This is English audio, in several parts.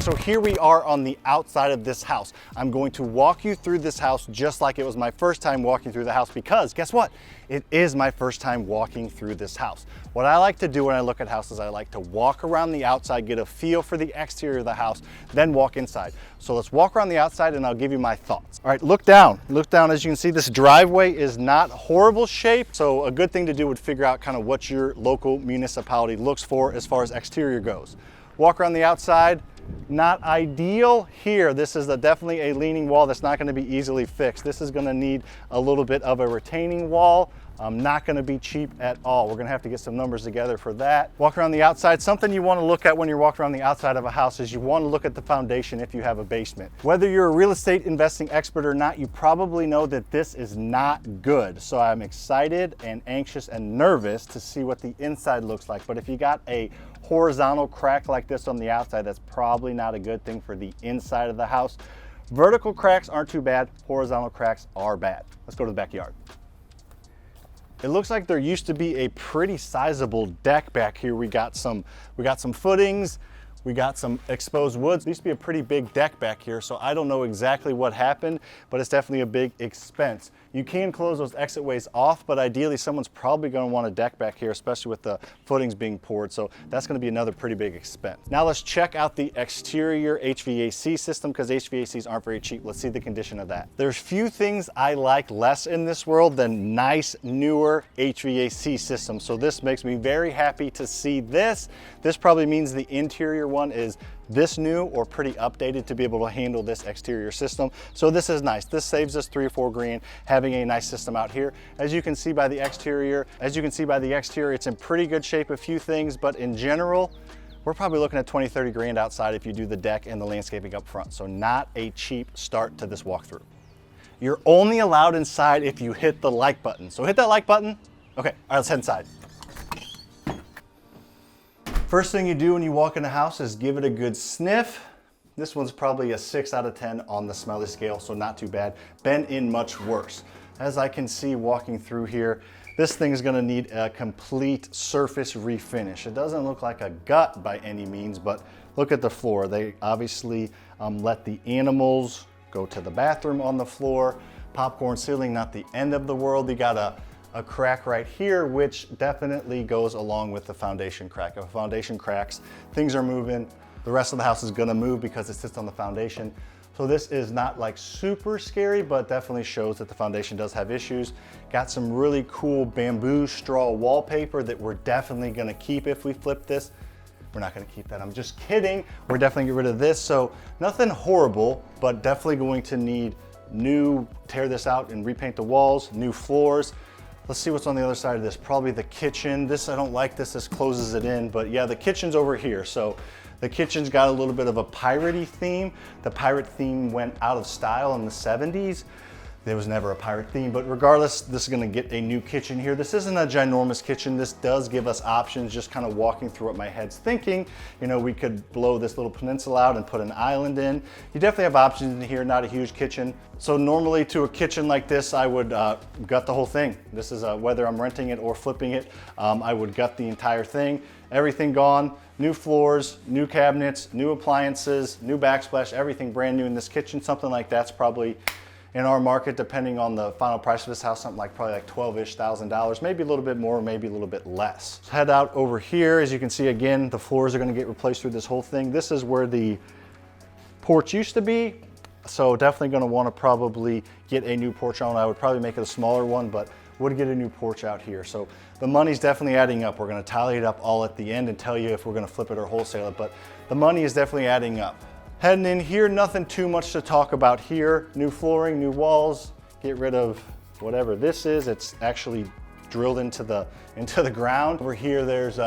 right, so here we are on the outside of this house. I'm going to walk you through this house just like it was my first time walking through the house, because guess what? It is my first time walking through this house. What I like to do when I look at houses, I like to walk around the outside, get a feel for the exterior of the house, then walk inside. So let's walk around the outside and I'll give you my thoughts. All right, look down. Look down. As you can see, this driveway is not horrible shape. So a good thing to do would figure out kind of what your local municipality looks for as far as exterior goes. Walk around the outside. Not ideal here. This is definitely a leaning wall that's not going to be easily fixed. This is going to need a little bit of a retaining wall. Not going to be cheap at all. We're going to have to get some numbers together for that. Walk around the outside. Something you want to look at when you're walking around the outside of a house is you want to look at the foundation if you have a basement. Whether you're a real estate investing expert or not, you probably know that this is not good. So I'm excited and anxious and nervous to see what the inside looks like. But if you got a horizontal crack like this on the outside, that's probably not a good thing for the inside of the house. Vertical cracks aren't too bad. Horizontal cracks are bad. Let's go to the backyard. It looks like there used to be a pretty sizable deck back here. We got some footings, we got some exposed woods. There used to be a pretty big deck back here, so I don't know exactly what happened, but it's definitely a big expense. You can close those exit ways off, but ideally someone's probably going to want a deck back here, especially with the footings being poured, so that's going to be another pretty big expense. Now let's check out the exterior HVAC system, because HVACs aren't very cheap. Let's see the condition of that. There's few things I like less in this world than nice, newer HVAC systems, so this makes me very happy to see this. This probably means the interior one is this new or pretty updated to be able to handle this exterior system. So this is nice. This saves us $3 or $4 grand having a nice system out here. As you can see by the exterior, it's in pretty good shape, a few things, but in general, we're probably looking at 20, 30 grand outside if you do the deck and the landscaping up front. So not a cheap start to this walkthrough. You're only allowed inside if you hit the like button. So hit that like button. Okay, all right, let's head inside. First thing you do when you walk in the house is give it a good sniff. This one's probably a 6 out of 10 on the smelly scale, so not too bad. Been in much worse. As I can see walking through here, this thing's gonna need a complete surface refinish. It doesn't look like a gut by any means, but look at the floor. They obviously let the animals go to the bathroom on the floor. Popcorn ceiling, not the end of the world. You got a crack right here, which definitely goes along with the foundation crack. If a foundation cracks, things are moving. The rest of the house is gonna move because it sits on the foundation. So this is not like super scary, but definitely shows that the foundation does have issues. Got some really cool bamboo straw wallpaper that we're definitely gonna keep if we flip this. We're not gonna keep that, I'm just kidding. We're definitely get rid of this. So nothing horrible, but definitely going to need tear this out and repaint the walls, new floors. Let's see what's on the other side of this. Probably the kitchen. This, I don't like this closes it in, but yeah, the kitchen's over here. So the kitchen's got a little bit of a piratey theme. The pirate theme went out of style in the 70s. There was never a pirate theme, but regardless, this is gonna get a new kitchen here. This isn't a ginormous kitchen. This does give us options, just kind of walking through what my head's thinking. You know, we could blow this little peninsula out and put an island in. You definitely have options in here, not a huge kitchen. So normally to a kitchen like this, I would gut the whole thing. This is whether I'm renting it or flipping it, I would gut the entire thing. Everything gone, new floors, new cabinets, new appliances, new backsplash, everything brand new in this kitchen. Something like that's probably, in our market, depending on the final price of this house, something like probably like $12,000, maybe a little bit more, maybe a little bit less. Let's head out over here. As you can see, again, the floors are gonna get replaced through this whole thing. This is where the porch used to be. So definitely gonna wanna probably get a new porch on. I would probably make it a smaller one, but would get a new porch out here. So the money's definitely adding up. We're gonna tally it up all at the end and tell you if we're gonna flip it or wholesale it, but the money is definitely adding up. Heading in here, nothing too much to talk about here. New flooring, new walls, get rid of whatever this is. It's actually drilled into the ground. Over here, there's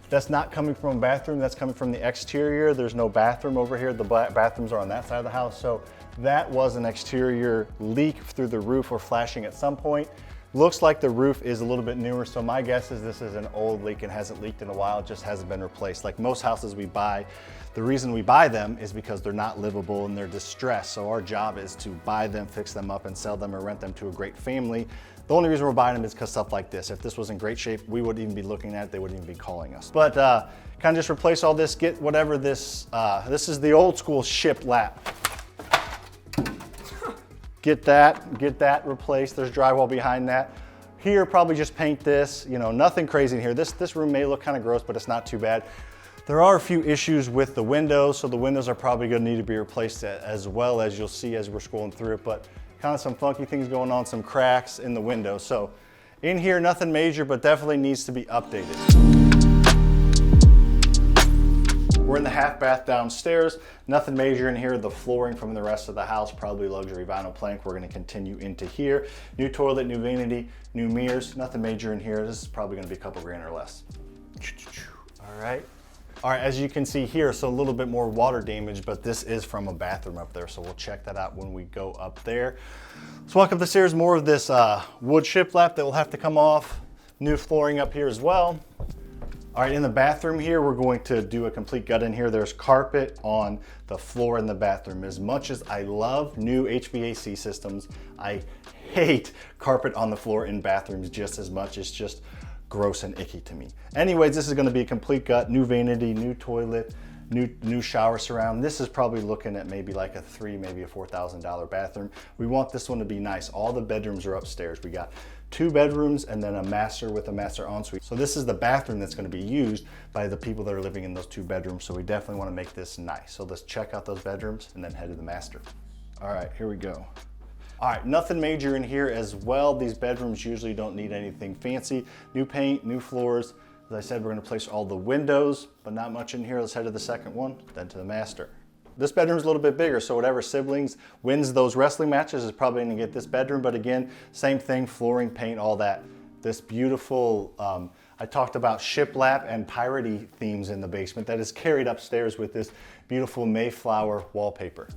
that's not coming from a bathroom, that's coming from the exterior. There's no bathroom over here. The bathrooms are on that side of the house. So that was an exterior leak through the roof or flashing at some point. Looks like the roof is a little bit newer, so my guess is this is an old leak and hasn't leaked in a while, it just hasn't been replaced. Like most houses we buy, the reason we buy them is because they're not livable and they're distressed. So our job is to buy them, fix them up, and sell them or rent them to a great family. The only reason we're buying them is because stuff like this. If this was in great shape, we wouldn't even be looking at it, they wouldn't even be calling us. But kind of just replace all this, get whatever this, this is the old school shiplap. Get that replaced. There's drywall behind that. Here, probably just paint this, you know, nothing crazy in here. This room may look kind of gross, but it's not too bad. There are a few issues with the windows, so the windows are probably gonna need to be replaced as well, as you'll see as we're scrolling through it, but kind of some funky things going on, some cracks in the window. So in here, nothing major, but definitely needs to be updated. We're in the half bath downstairs. Nothing major in here. The flooring from the rest of the house, probably luxury vinyl plank. We're gonna continue into here. New toilet, new vanity, new mirrors. Nothing major in here. This is probably gonna be a couple grand or less. All right. All right, as you can see here, so a little bit more water damage, but this is from a bathroom up there, so we'll check that out when we go up there. Let's walk up the stairs, more of this wood shiplap that will have to come off. New flooring up here as well. All right, in the bathroom here, we're going to do a complete gut in here. There's carpet on the floor in the bathroom. As much as I love new HVAC systems, I hate carpet on the floor in bathrooms just as much. It's just gross and icky to me. Anyways, this is gonna be a complete gut, new vanity, new toilet, new shower surround. This is probably looking at maybe like a maybe a $4,000 bathroom. We want this one to be nice. All the bedrooms are upstairs. We got 2 bedrooms and then a master with a master ensuite. So this is the bathroom that's gonna be used by the people that are living in those 2 bedrooms. So we definitely wanna make this nice. So let's check out those bedrooms and then head to the master. All right, here we go. All right, nothing major in here as well. These bedrooms usually don't need anything fancy. New paint, new floors. As I said, we're gonna place all the windows, but not much in here. Let's head to the second one, then to the master. This bedroom's a little bit bigger, so whatever siblings wins those wrestling matches is probably gonna get this bedroom, but again, same thing, flooring, paint, all that. This beautiful, I talked about shiplap and piratey themes in the basement that is carried upstairs with this beautiful Mayflower wallpaper.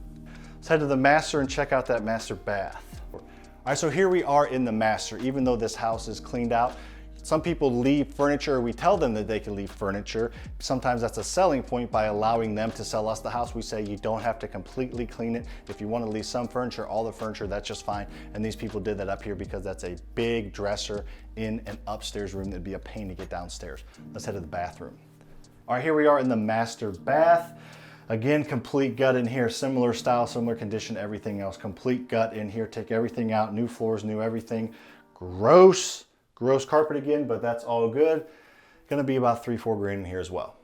Let's head to the master and check out that master bath. All right, so here we are in the master. Even though this house is cleaned out, some people leave furniture. We tell them that they can leave furniture. Sometimes that's a selling point by allowing them to sell us the house. We say you don't have to completely clean it. If you want to leave some furniture, all the furniture, that's just fine. And these people did that up here because that's a big dresser in an upstairs room that'd be a pain to get downstairs. Let's head to the bathroom. All right, here we are in the master bath. Again, complete gut in here, similar style, similar condition, everything else. Complete gut in here, take everything out, new floors, new everything. Gross carpet again, but that's all good. Gonna be about 3-4 grand in here as well.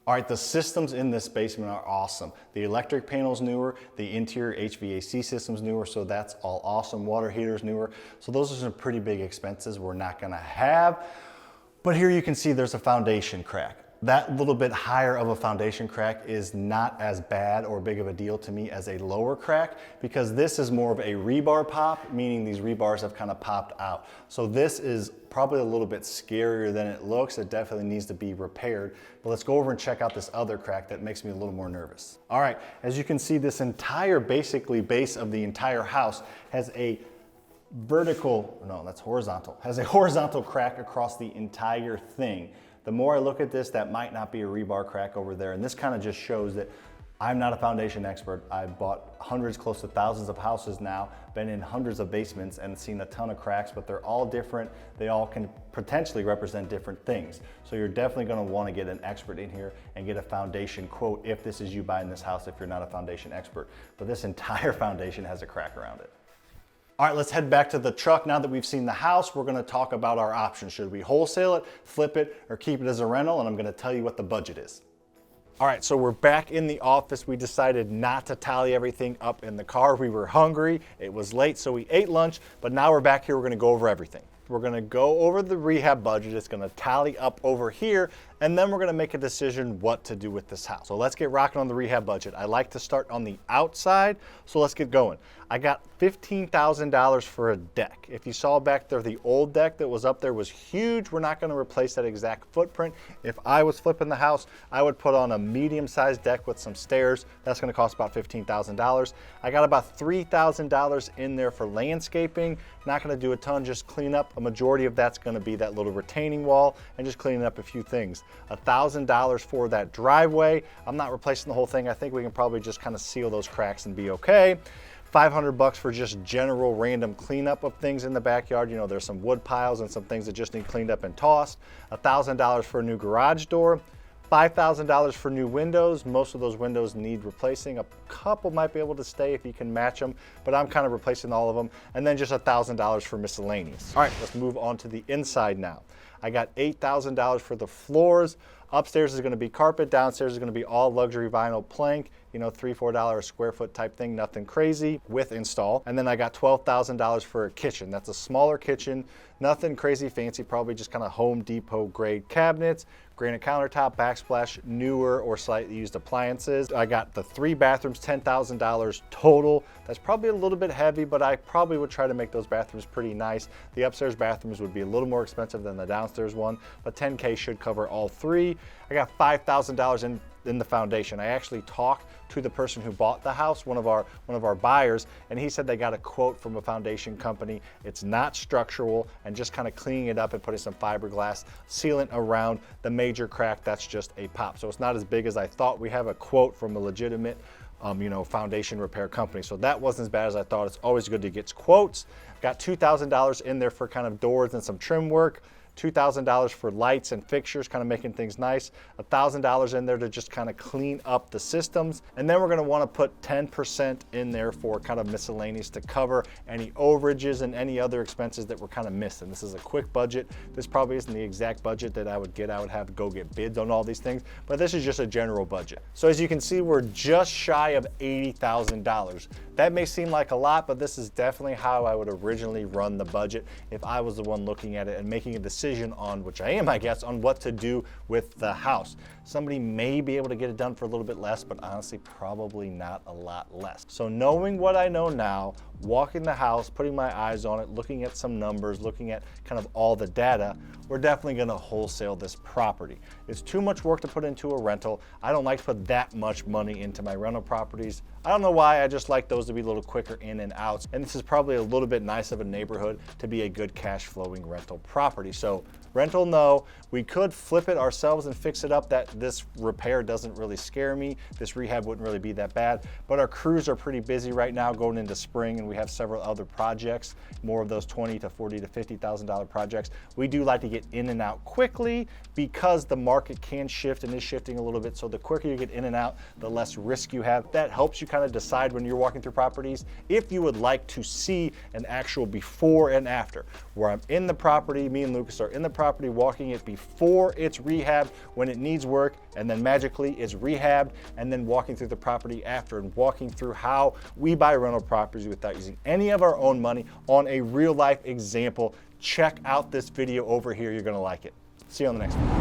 All right, the systems in this basement are awesome. The electric panel's newer, the interior HVAC system's newer, so that's all awesome. Water heater's newer. So those are some pretty big expenses we're not gonna have. But here you can see there's a foundation crack. That little bit higher of a foundation crack is not as bad or big of a deal to me as a lower crack, because this is more of a rebar pop, meaning these rebars have kind of popped out. So this is probably a little bit scarier than it looks. It definitely needs to be repaired. But let's go over and check out this other crack that makes me a little more nervous. All right, as you can see, this entire basically base of the entire house has a horizontal crack across the entire thing. The more I look at this, that might not be a rebar crack over there. And this kind of just shows that I'm not a foundation expert. I've bought hundreds, close to thousands of houses now, been in hundreds of basements and seen a ton of cracks, but they're all different. They all can potentially represent different things. So you're definitely gonna wanna get an expert in here and get a foundation quote if this is you buying this house, if you're not a foundation expert. But this entire foundation has a crack around it. All right, let's head back to the truck. Now that we've seen the house, we're gonna talk about our options. Should we wholesale it, flip it, or keep it as a rental? And I'm gonna tell you what the budget is. All right, so we're back in the office. We decided not to tally everything up in the car. We were hungry, it was late, so we ate lunch, but now we're back here, we're gonna go over everything. We're gonna go over the rehab budget. It's gonna tally up over here, and then we're gonna make a decision what to do with this house. So let's get rocking on the rehab budget. I like to start on the outside, so let's get going. I got $15,000 for a deck. If you saw back there, the old deck that was up there was huge. We're not gonna replace that exact footprint. If I was flipping the house, I would put on a medium-sized deck with some stairs. That's gonna cost about $15,000. I got about $3,000 in there for landscaping. Not gonna do a ton, just clean up. A majority of that's gonna be that little retaining wall and just cleaning up a few things. $1,000 for that driveway. I'm not replacing the whole thing. I think we can probably just kind of seal those cracks and be okay. $500 for just general random cleanup of things in the backyard. You know, there's some wood piles and some things that just need cleaned up and tossed. $1,000 for a new garage door. $5,000 for new windows. Most of those windows need replacing. A couple might be able to stay if you can match them, but I'm kind of replacing all of them. And then just $1,000 for miscellaneous. All right, let's move on to the inside now. I got $8,000 for the floors. Upstairs is gonna be carpet, downstairs is gonna be all luxury vinyl plank, you know, $3, $4 a square foot type thing, nothing crazy with install. And then I got $12,000 for a kitchen. That's a smaller kitchen, nothing crazy fancy, probably just kind of Home Depot grade cabinets, granite countertop, backsplash, newer or slightly used appliances. I got the 3 bathrooms, $10,000 total. That's probably a little bit heavy, but I probably would try to make those bathrooms pretty nice. The upstairs bathrooms would be a little more expensive than the downstairs one, but $10K should cover all 3. I got $5,000 in the foundation. I actually talked to the person who bought the house, one of our buyers, and he said they got a quote from a foundation company. It's not structural, and just kind of cleaning it up and putting some fiberglass sealant around the major crack. That's just a pop. So it's not as big as I thought. We have a quote from a legitimate you know, foundation repair company. So that wasn't as bad as I thought. It's always good to get quotes. Got $2,000 in there for kind of doors and some trim work. $2,000 for lights and fixtures, kind of making things nice. $1,000 in there to just kind of clean up the systems. And then we're gonna wanna put 10% in there for kind of miscellaneous to cover any overages and any other expenses that we're kind of missing. This is a quick budget. This probably isn't the exact budget that I would get. I would have to go get bids on all these things, but this is just a general budget. So as you can see, we're just shy of $80,000. That may seem like a lot, but this is definitely how I would originally run the budget if I was the one looking at it and making a decision on, which I am, I guess, on what to do with the house. Somebody may be able to get it done for a little bit less, but honestly, probably not a lot less. So knowing what I know now, walking the house, putting my eyes on it, looking at some numbers, looking at kind of all the data, we're definitely gonna wholesale this property. It's too much work to put into a rental. I don't like to put that much money into my rental properties. I don't know why, I just like those to be a little quicker in and outs. And this is probably a little bit nice of a neighborhood to be a good cash flowing rental property. So rental, no. We could flip it ourselves and fix it up. That this repair doesn't really scare me. This rehab wouldn't really be that bad, but our crews are pretty busy right now going into spring, and we have several other projects, more of those $20,000 to $40,000 to $50,000 projects. We do like to get in and out quickly because the market can shift and is shifting a little bit. So the quicker you get in and out, the less risk you have. That helps you kind of decide when you're walking through properties if you would like to see an actual before and after, where I'm in the property, me and Lucas are in the property walking it before it's rehabbed when it needs work, and then magically it's rehabbed, and then walking through the property after and walking through how we buy rental properties without using any of our own money on a real life example. Check out this video over here. You're gonna like it. See you on the next one.